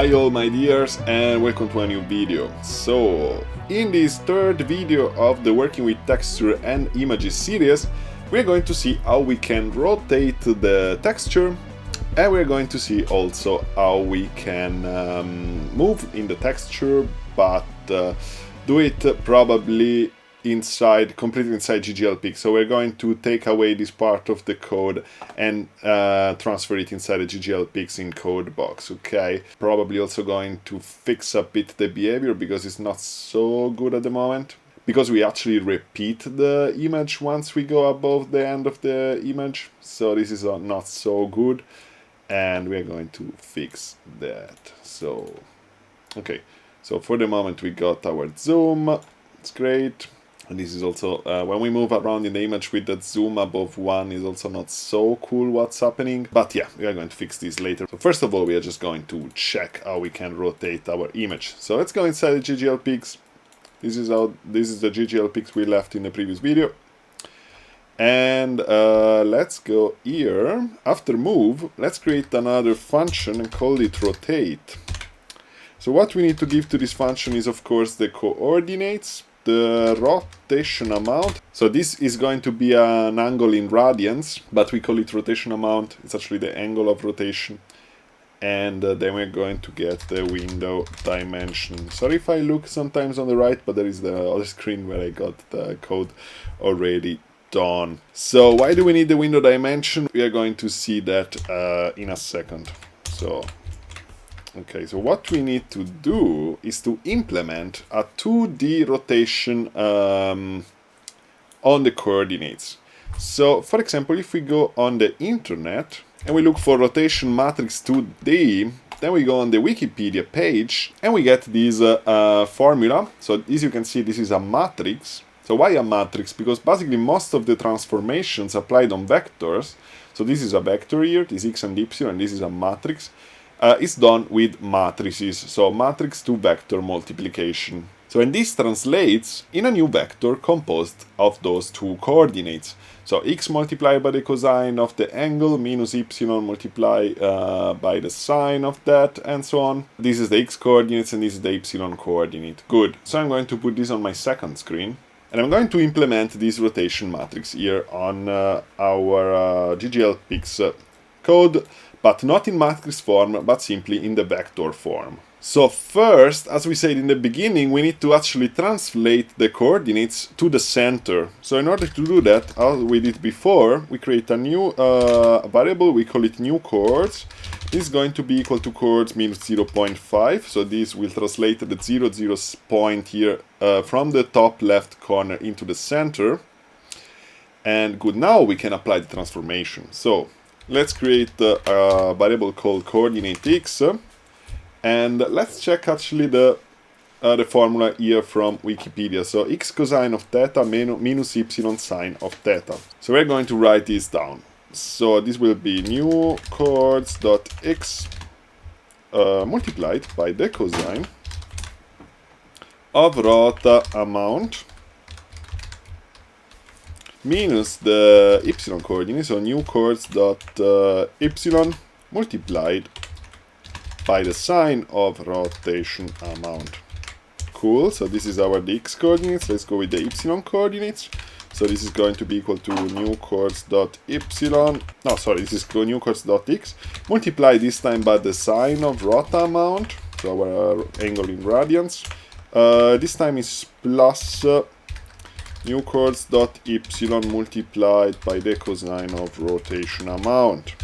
Hi all my dears and welcome to a new video. So, in this third video of the Working with Texture and Images series, we're going to see how we can rotate the texture, and we're going to see also how we can move in the texture, but do it probably completely inside jit.gl.pix. So we're going to take away this part of the code and transfer it inside the jit.gl.pix in Codebox, okay? Probably also going to fix a bit the behavior because it's not so good at the moment. Because we actually repeat the image once we go above the end of the image. So this is not so good. And we're going to fix that. So, okay. So for the moment we got our zoom. It's great. And this is also, when we move around in the image with that zoom above 1 is also not so cool what's happening. But yeah, we are going to fix this later. So first of all, we are just going to check how we can rotate our image. So let's go inside the jit.gl.pix. This is the jit.gl.pix we left in the previous video. And let's go here. After move, let's create another function and call it rotate. So what we need to give to this function is of course the coordinates, the rotation amount. So this is going to be an angle in radians, but we call it rotation amount. It's actually the angle of rotation. And then we're going to get the window dimension. Sorry if I look sometimes on the right, but there is the other screen where I got the code already done. So why do we need the window dimension? We are going to see that in a second. So okay, so what we need to do is to implement a 2D rotation on the coordinates. So, for example, if we go on the internet and we look for rotation matrix 2D, then we go on the Wikipedia page and we get this formula. So as you can see, this is a matrix. So why a matrix? Because basically most of the transformations applied on vectors, so this is a vector here, this x and y, and this is a matrix, is done with matrices, so matrix to vector multiplication. So and this translates in a new vector composed of those two coordinates. So x multiplied by the cosine of the angle minus y multiplied by the sine of that, and so on. This is the x coordinates and this is the y coordinate. Good. So I'm going to put this on my second screen. And I'm going to implement this rotation matrix here on our jit.gl.pix code, but not in matrix form, but simply in the vector form. So first, as we said in the beginning, we need to actually translate the coordinates to the center. So in order to do that, as we did before, we create a new variable, we call it new chords. This is going to be equal to chords minus 0.5, so this will translate the 0 point here from the top left corner into the center. And good, now we can apply the transformation. So let's create a variable called coordinate x, and let's check actually the formula here from Wikipedia. So x cosine of theta minus y sine of theta. So we're going to write this down. So this will be new chords.x multiplied by the cosine of rota amount minus the y coordinate, so new chords.y multiplied by the sine of rotation amount. Cool, so this is our x coordinates. Let's go with the y coordinates. So this is going to be equal to new chords.y, no sorry, this is new chords.x, multiply this time by the sine of rota amount, so our angle in radians. This time is plus new chords.y multiplied by the cosine of rotation amount.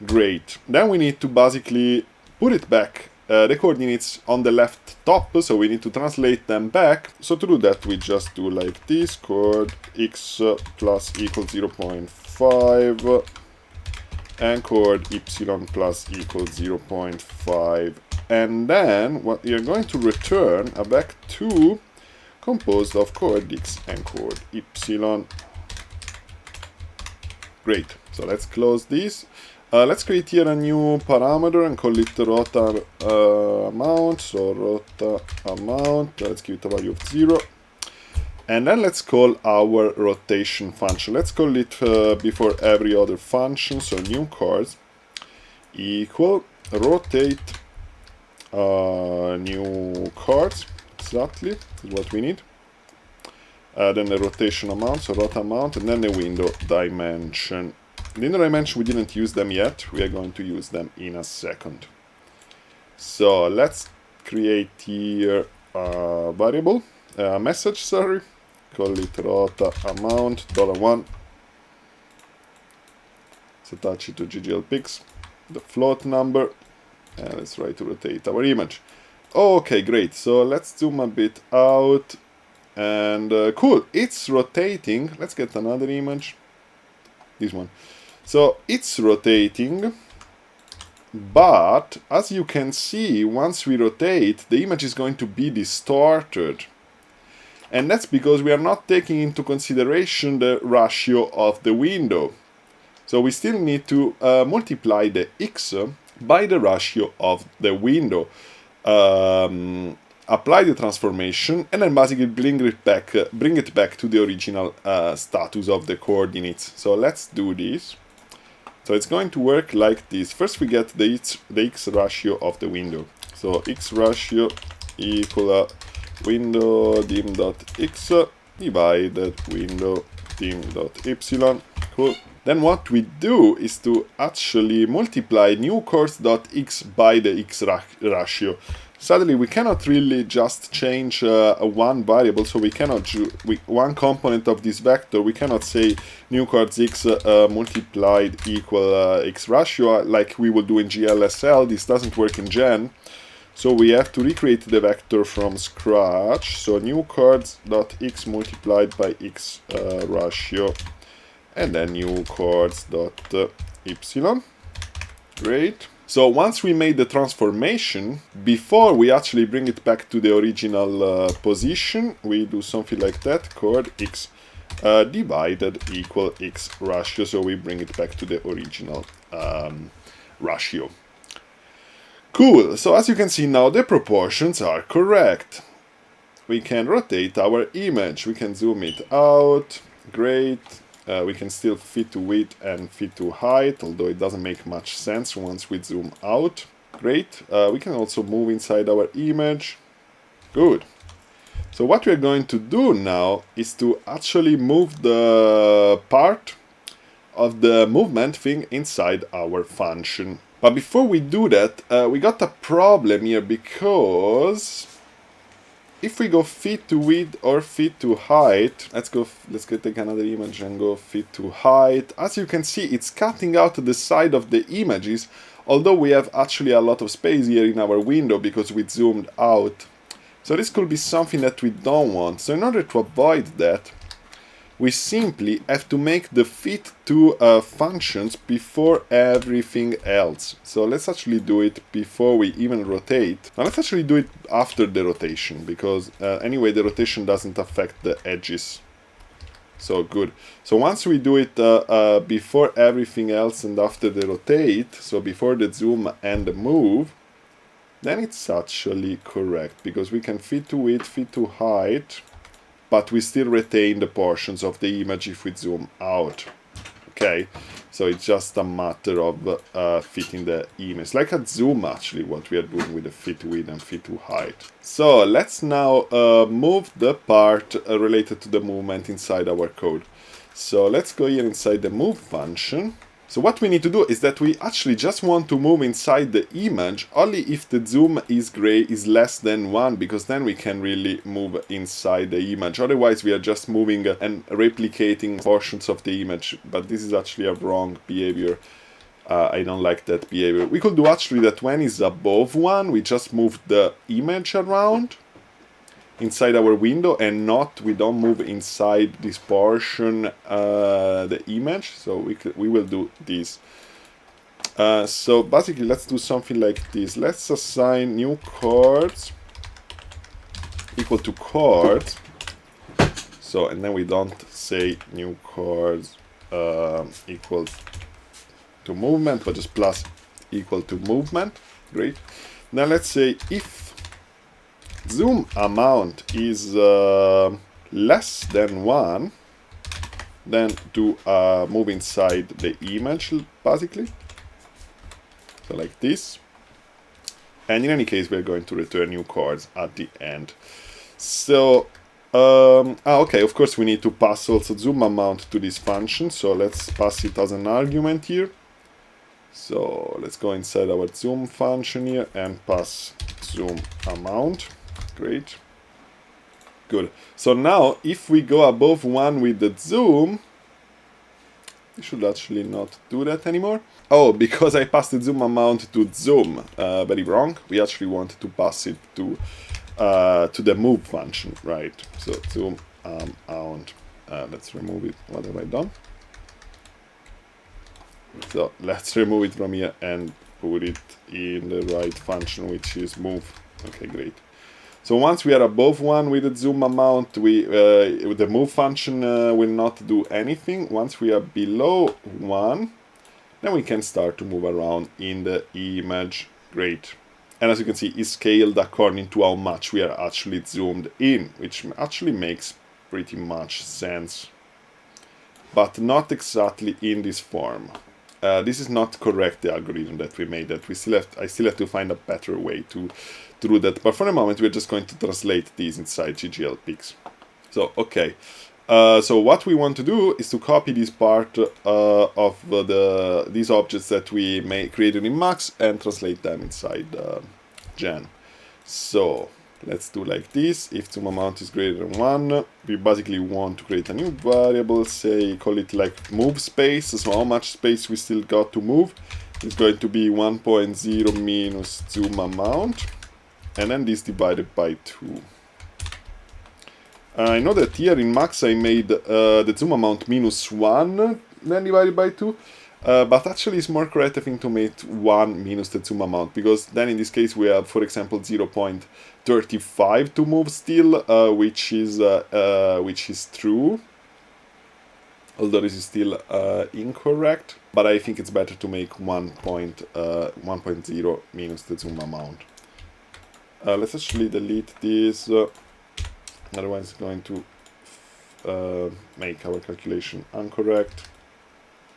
Great. Then we need to basically put it back, the coordinates on the left top, so we need to translate them back. So to do that, we just do like this, chord x plus equals 0.5 and chord y plus equals 0.5. And then what you're going to return a back2 composed of chord x and chord y. Great. So let's close this. Let's create here a new parameter and call it rota amount. So rota amount, let's give it a value of 0. And then let's call our rotation function. Let's call it before every other function, so new chords equal rotate new chords, exactly, is what we need. Then the rotation amount, so rot amount, and then the window dimension. The window dimension, we didn't use them yet, we are going to use them in a second. So let's create here a variable, a message, sorry, call it rota amount $1. Let's attach it to jit.gl.pix, the float number, and let's try to rotate our image. Okay, great, so let's zoom a bit out. And cool, it's rotating. Let's get another image, this one. So it's rotating, but as you can see, once we rotate, the image is going to be distorted. And that's because we are not taking into consideration the ratio of the window. So we still need to multiply the x by the ratio of the window. Apply the transformation, and then basically bring it back to the original status of the coordinates. So let's do this. So it's going to work like this. First we get the x ratio of the window. So x ratio equal window dim.x divided window dim.y. Cool. Then what we do is to actually multiply new course.x by the x ratio. Sadly, we cannot really just change one variable, so we cannot one component of this vector. We cannot say new chords x multiplied equal x ratio like we will do in GLSL. This doesn't work in Gen, so we have to recreate the vector from scratch. So new chords.x multiplied by x ratio, and then new chords.y. Great. So once we made the transformation, before we actually bring it back to the original position, we do something like that, chord x divided equal x ratio, so we bring it back to the original ratio. Cool, so as you can see now the proportions are correct. We can rotate our image, we can zoom it out, great. We can still fit to width and fit to height, although it doesn't make much sense once we zoom out. Great. We can also move inside our image. Good. So what we're going to do now is to actually move the part of the movement thing inside our function. But before we do that, we got a problem here, because if we go fit to width or fit to height, let's take another image and go fit to height. As you can see, it's cutting out the side of the images, although we have actually a lot of space here in our window because we zoomed out. So this could be something that we don't want. So in order to avoid that, we simply have to make the fit to functions before everything else. So let's actually do it before we even rotate. Now let's actually do it after the rotation, because anyway the rotation doesn't affect the edges. So good. So once we do it before everything else and after the rotate, so before the zoom and the move, then it's actually correct, because we can fit to width, fit to height, but we still retain the portions of the image if we zoom out. Okay, so it's just a matter of fitting the image, like a zoom actually, what we are doing with the fit to width and fit to height. So let's now move the part related to the movement inside our code. So let's go here inside the move function. So what we need to do is that we actually just want to move inside the image only if the zoom is less than 1, because then we can really move inside the image. Otherwise we are just moving and replicating portions of the image, but this is actually a wrong behavior. I don't like that behavior. We could do actually that when it's above 1, we just move the image around inside our window, and we don't move inside this portion the image. So we will do this. So basically let's do something like this. Let's assign new chords equal to chords. So, and then we don't say new chords equal to movement, but just plus equal to movement. Great. Now let's say if zoom amount is less than 1, then do move inside the image, basically. So like this. And in any case, we're going to return new chords at the end. So, okay, of course we need to pass also zoom amount to this function, so let's pass it as an argument here. So let's go inside our zoom function here and pass zoom amount. Great. Good. So now, if we go above 1 with the zoom, we should actually not do that anymore. Oh, because I passed the zoom amount to zoom. Very wrong. We actually want to pass it to the move function, right? So zoom amount. Let's remove it. What have I done? So let's remove it from here and put it in the right function, which is move. Okay, great. So once we are above 1 with the zoom amount, the move function will not do anything. Once we are below 1, then we can start to move around in the image. Great. And as you can see, it's scaled according to how much we are actually zoomed in, which actually makes pretty much sense. But not exactly in this form. This is not correct, the algorithm that we made. That I still have to find a better way to do that. But for the moment, we're just going to translate these inside jit.gl.pix. So, okay. So what we want to do is to copy this part of these objects that we created in Max and translate them inside Gen. So let's do like this. If zoom amount is greater than 1, we basically want to create a new variable, say, call it like move space. So how much space we still got to move is going to be 1.0 minus zoom amount, and then this divided by 2. I know that here in Max I made the zoom amount -1, then divided by 2, but actually it's more correct, I think, to make 1 minus the zoom amount, because then in this case we have, for example, 0.35 to move still, which is true, although this is still incorrect, but I think it's better to make 1.0 minus the zoom amount. Let's actually delete this. Otherwise it's going to make our calculation incorrect.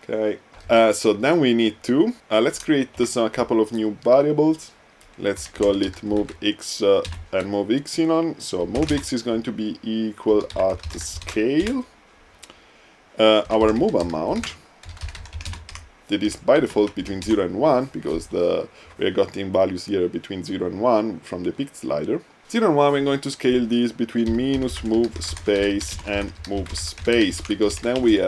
Okay, so then we need to, let's create a couple of new variables. Let's call it movex and moveepsilon. So movex is going to be equal at the scale. Our move amount, that is by default between 0 and 1, because we are getting values here between 0 and 1 from the picked slider. 0 and 1, we're going to scale this between minus move space and move space, because then we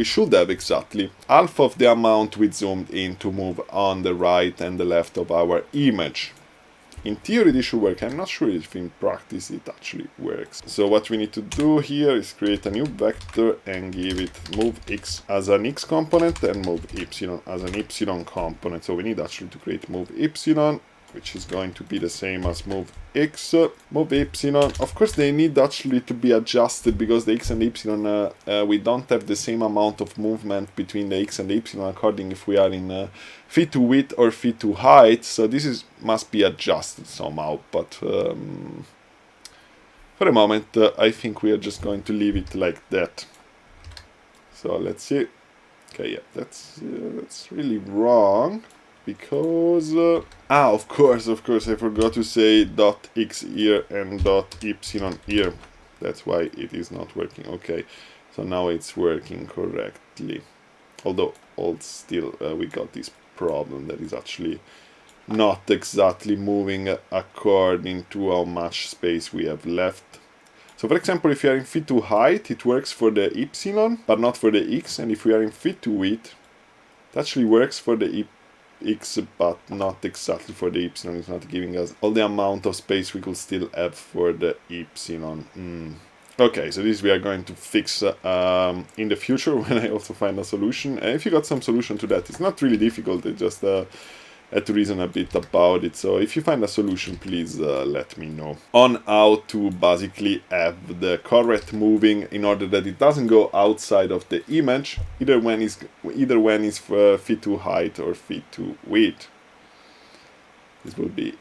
should have exactly half of the amount we zoomed in to move on the right and the left of our image. In theory this should work. I'm not sure if in practice it actually works. So what we need to do here is create a new vector and give it move x as an x component and move y as an y component. So we need actually to create move y, which is going to be the same as move x, move y. Of course they need actually to be adjusted, because the x and the y, we don't have the same amount of movement between the x and the y according if we are in fit to width or fit to height, so this must be adjusted somehow, but for the moment I think we are just going to leave it like that. So let's see. Okay, yeah, that's really wrong. Because, of course, I forgot to say dot x here and dot y here. That's why it is not working. Okay, so now it's working correctly. Although, still, we got this problem that is actually not exactly moving according to how much space we have left. So, for example, if you are in fit to height, it works for the y, but not for the x. And if we are in fit to width, it actually works for the x, but not exactly for the y. It's not giving us all the amount of space we could still have for the y. Okay, so this we are going to fix in the future when I also find a solution. And if you got some solution to that, it's not really difficult. It's just had to reason a bit about it. So if you find a solution, please let me know on how to basically have the correct moving in order that it doesn't go outside of the image, either when it's fit to height or fit to width. This will be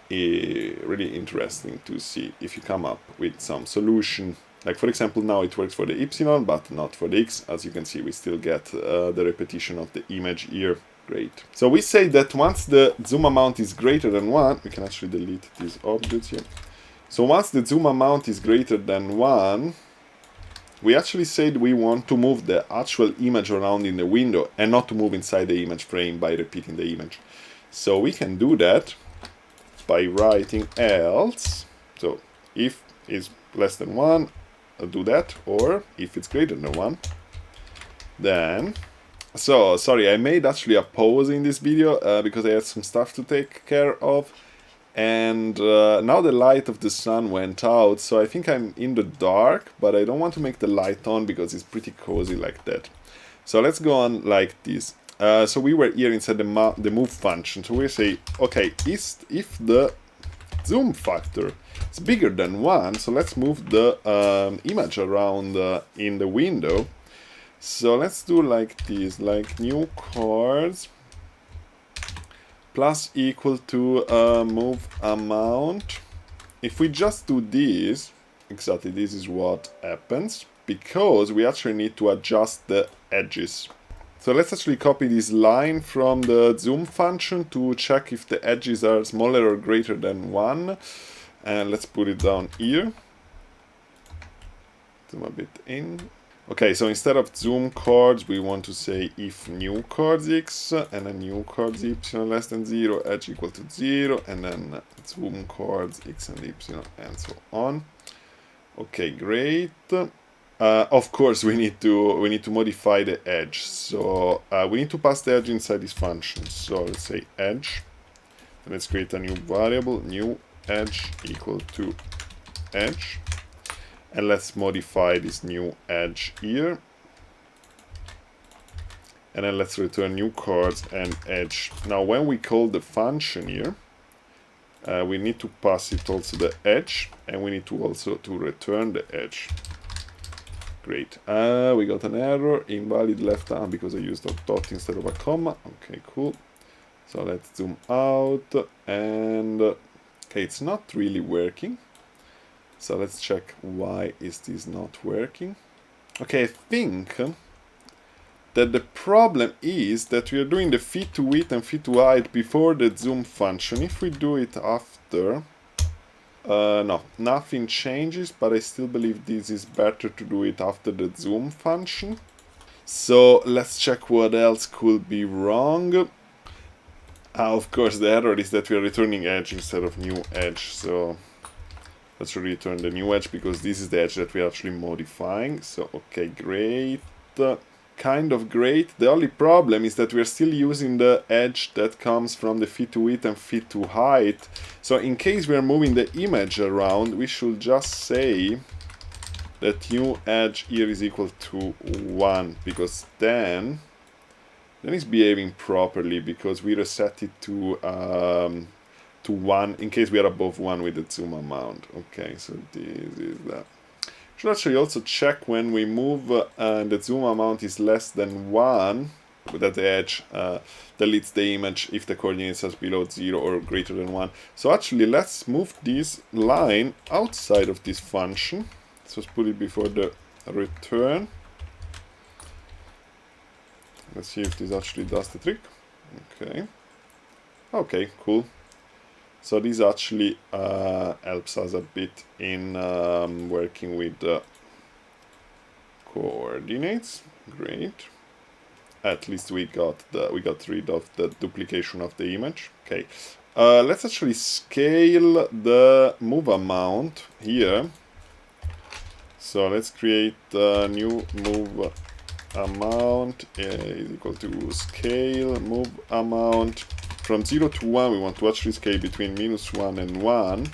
really interesting to see if you come up with some solution. Like, for example, now it works for the y, but not for the x. As you can see, we still get the repetition of the image here. Great. So we say that once the zoom amount is greater than 1, we can actually delete these objects here. So once the zoom amount is greater than 1, we actually said we want to move the actual image around in the window and not to move inside the image frame by repeating the image. So we can do that by writing else. So if it's less than 1, I'll do that, or if it's greater than 1, then... So, sorry, I made actually a pause in this video because I had some stuff to take care of, and now the light of the sun went out, so I think I'm in the dark, but I don't want to make the light on because it's pretty cozy like that. So let's go on like this. So we were here inside the move function, so we say, okay, if the zoom factor is bigger than 1, so let's move the image around in the window. So let's do like this, like new chords plus equal to move amount. If we just do this, exactly this is what happens, because we actually need to adjust the edges. So let's actually copy this line from the zoom function to check if the edges are smaller or greater than 1. And let's put it down here. Zoom a bit in. Okay, so instead of zoom chords, we want to say if new chords x and a new chords y less than 0, edge equal to 0, and then zoom chords x and y and so on. Okay, great. Of course, we need to modify the edge. So we need to pass the edge inside this function. So let's say edge, and let's create a new variable, new edge equal to edge. And let's modify this new edge here. And then let's return new chords and edge. Now when we call the function here, we need to pass it also the edge, and we need to also to return the edge. Great. We got an error, invalid left arm, because I used a dot instead of a comma. Okay, cool. So let's zoom out, and okay, it's not really working. So let's check why is this not working. Okay, I think that the problem is that we are doing the fit to width and fit to height before the zoom function. If we do it after, no, nothing changes, but I still believe this is better to do it after the zoom function. So let's check what else could be wrong. Of course, the error is that we are returning edge instead of new edge, so let's return the new edge, because this is the edge that we're actually modifying. So, okay, great. Kind of great. The only problem is that we're still using the edge that comes from the fit to width and fit to height. So, in case we're moving the image around, we should just say that new edge here is equal to 1, because then it's behaving properly, because we reset it to 1 in case we are above 1 with the zoom amount. Okay, so this is that. Should actually also check when we move and the zoom amount is less than 1, that the edge deletes the image if the coordinates are below 0 or greater than 1. So actually let's move this line outside of this function. So let's put it before the return. Let's see if this actually does the trick. Okay. Okay, cool. So this actually helps us a bit in working with the coordinates. Great. At least we got rid of the duplication of the image. Okay. Let's actually scale the move amount here. So let's create a new move amount is equal to scale move amount. From 0 to 1, we want to actually scale between -1 and 1,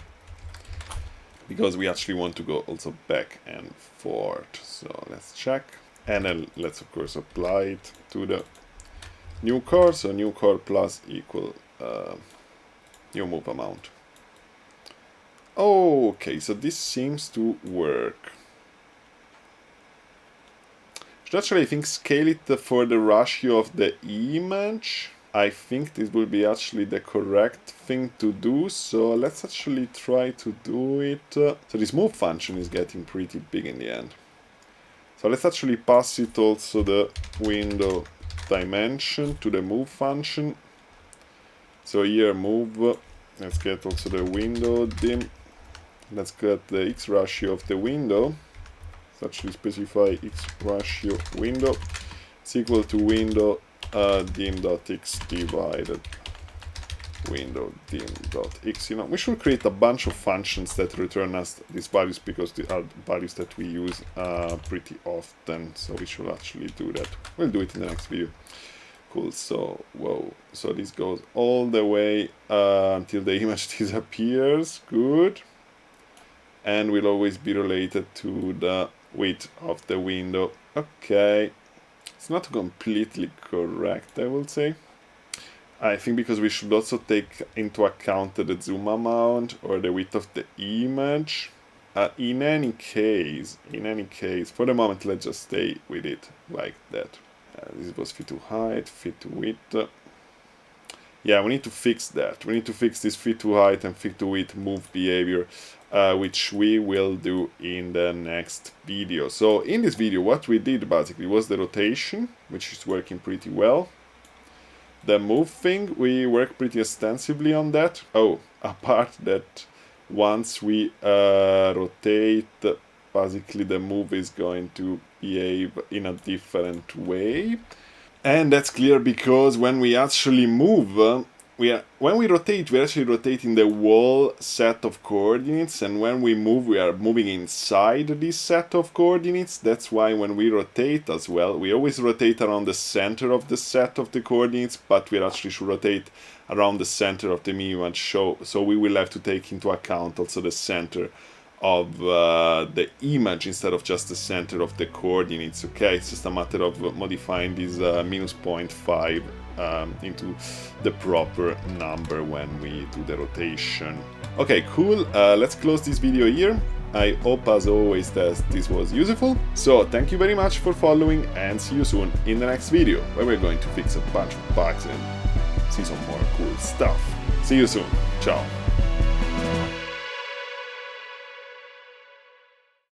because we actually want to go also back and forth. So let's check, and then let's of course apply it to the new chord. So new chord plus equal new move amount. Okay, so this seems to work. Should actually, I think, scale it for the ratio of the image. I think this will be actually the correct thing to do, so let's actually try to do it. So this move function is getting pretty big in the end. So let's actually pass it also the window dimension to the move function. So here move, let's get also the window dim. Let's get the x ratio of the window. Let's actually specify x ratio window. It's equal to window dim.x divided window dim.x. You know, we should create a bunch of functions that return us these values because they are values that we use pretty often. So we should actually do that. We'll do it in the next video. Cool. So whoa. So this goes all the way until the image disappears. Good. And will always be related to the width of the window. Okay. It's not completely correct, I will say. I think because we should also take into account the zoom amount or the width of the image. In any case, for the moment, let's just stay with it like that. This was fit to height, fit to width. Yeah, we need to fix that. We need to fix this fit to height and fit to width move behavior, which we will do in the next video. So in this video, what we did basically was the rotation, which is working pretty well. The move thing, we work pretty extensively on that. Oh, apart that once we rotate, basically the move is going to behave in a different way. And that's clear because when we actually move, when we rotate, we're actually rotating the whole set of coordinates, and when we move, we are moving inside this set of coordinates. That's why when we rotate as well, we always rotate around the center of the set of the coordinates, but we actually should rotate around the center of the image. So we will have to take into account also the center of the image instead of just the center of the coordinates. Okay, it's just a matter of modifying this minus 0.5 into the proper number when we do the rotation. Okay, cool. Let's close this video here. I hope as always that this was useful. So thank you very much for following, and see you soon in the next video where we're going to fix a bunch of bugs and see some more cool stuff. See you soon. Ciao.